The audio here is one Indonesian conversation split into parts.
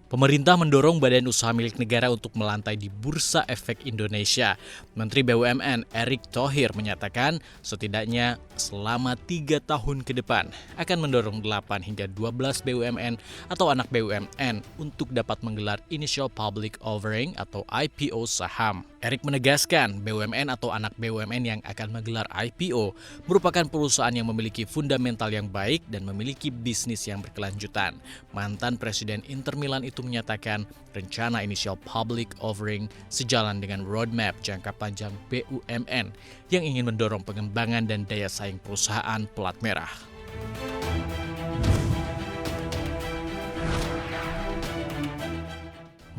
Pemerintah mendorong badan usaha milik negara untuk melantai di Bursa Efek Indonesia. Menteri BUMN Erick Thohir menyatakan setidaknya selama 3 tahun ke depan akan mendorong 8 hingga 12 BUMN atau anak BUMN untuk dapat menggelar Initial Public Offering atau IPO saham. Erick menegaskan BUMN atau anak BUMN yang akan menggelar IPO merupakan perusahaan yang memiliki fundamental yang baik dan memiliki bisnis yang berkelanjutan. Mantan Presiden Inter Milan itu menyatakan rencana Initial Public Offering sejalan dengan roadmap jangka panjang BUMN yang ingin mendorong pengembangan dan daya saing perusahaan pelat merah.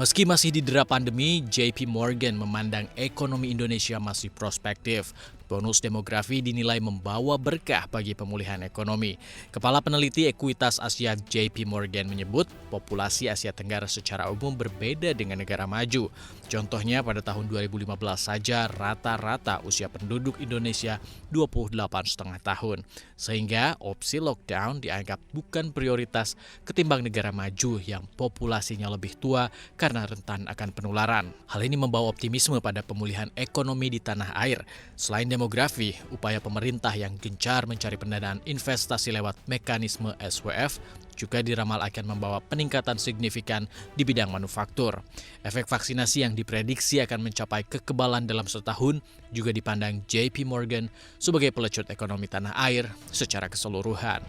Meski masih didera pandemi, JP Morgan memandang ekonomi Indonesia masih prospektif. Bonus demografi dinilai membawa berkah bagi pemulihan ekonomi. Kepala Peneliti Ekuitas Asia JP Morgan menyebut populasi Asia Tenggara secara umum berbeda dengan negara maju. Contohnya pada tahun 2015 saja rata-rata usia penduduk Indonesia 28,5 tahun. Sehingga opsi lockdown dianggap bukan prioritas ketimbang negara maju yang populasinya lebih tua karena rentan akan penularan. Hal ini membawa optimisme pada pemulihan ekonomi di tanah air. Selain demografi, upaya pemerintah yang gencar mencari pendanaan investasi lewat mekanisme SWF juga diramal akan membawa peningkatan signifikan di bidang manufaktur. Efek vaksinasi yang diprediksi akan mencapai kekebalan dalam setahun juga dipandang JP Morgan sebagai pelecut ekonomi tanah air secara keseluruhan.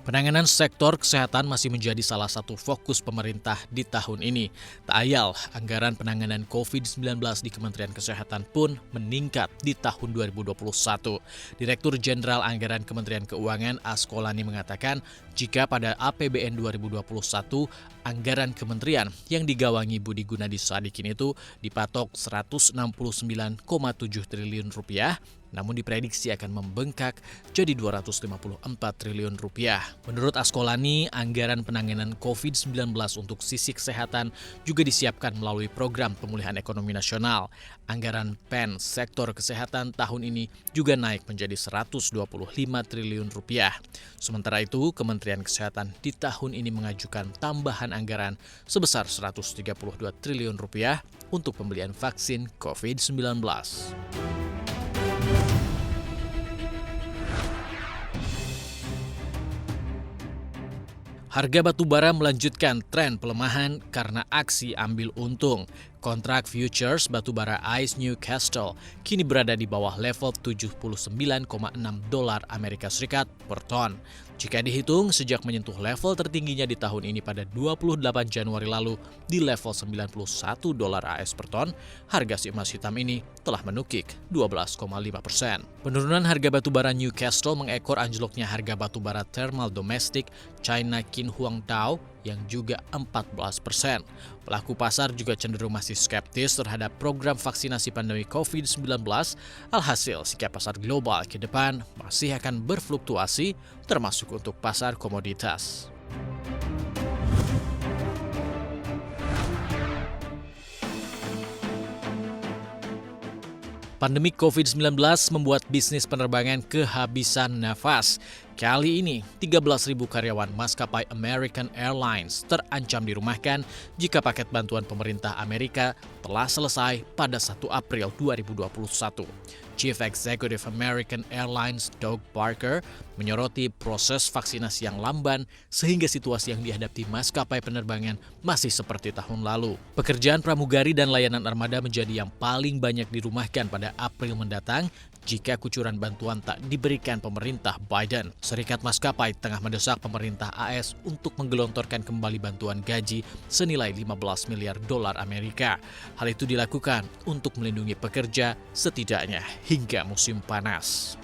Penanganan sektor kesehatan masih menjadi salah satu fokus pemerintah di tahun ini. Tak ayal, anggaran penanganan COVID-19 di Kementerian Kesehatan pun meningkat di tahun 2021. Direktur Jenderal Anggaran Kementerian Keuangan Askolani mengatakan, jika pada APBN 2021, anggaran kementerian yang digawangi Budi Gunadi Sadikin itu dipatok 169,7 triliun rupiah, namun diprediksi akan membengkak jadi 254 triliun rupiah. Menurut Askolani, anggaran penanganan COVID-19 untuk sisi kesehatan juga disiapkan melalui program pemulihan ekonomi nasional. Anggaran PEN sektor kesehatan tahun ini juga naik menjadi 125 triliun rupiah. Sementara itu, Kementerian Kesehatan di tahun ini mengajukan tambahan anggaran sebesar 132 triliun rupiah untuk pembelian vaksin COVID-19. Harga batubara melanjutkan tren pelemahan karena aksi ambil untung. Kontrak futures batubara ICE Newcastle kini berada di bawah level 79,6 dolar Amerika Serikat per ton. Jika dihitung, sejak menyentuh level tertingginya di tahun ini pada 28 Januari lalu di level 91 dolar AS per ton, harga si emas hitam ini telah menukik 12,5%. Penurunan harga batubara Newcastle mengekor anjloknya harga batubara thermal domestik China Qinhuang Dao yang juga 14%. Pelaku pasar juga cenderung masih skeptis terhadap program vaksinasi pandemi COVID-19. Alhasil, sikap pasar global ke depan masih akan berfluktuasi, termasuk untuk pasar komoditas. Pandemi COVID-19 membuat bisnis penerbangan kehabisan nafas. Kali ini, 13.000 karyawan maskapai American Airlines terancam dirumahkan jika paket bantuan pemerintah Amerika telah selesai pada 1 April 2021. Chief Executive American Airlines Doug Parker menyoroti proses vaksinasi yang lamban sehingga situasi yang dihadapi maskapai penerbangan masih seperti tahun lalu. Pekerjaan pramugari dan layanan armada menjadi yang paling banyak dirumahkan pada April mendatang jika kucuran bantuan tak diberikan pemerintah Biden. Serikat maskapai tengah mendesak pemerintah AS untuk menggelontorkan kembali bantuan gaji senilai 15 miliar dolar Amerika. Hal itu dilakukan untuk melindungi pekerja setidaknya hingga musim panas.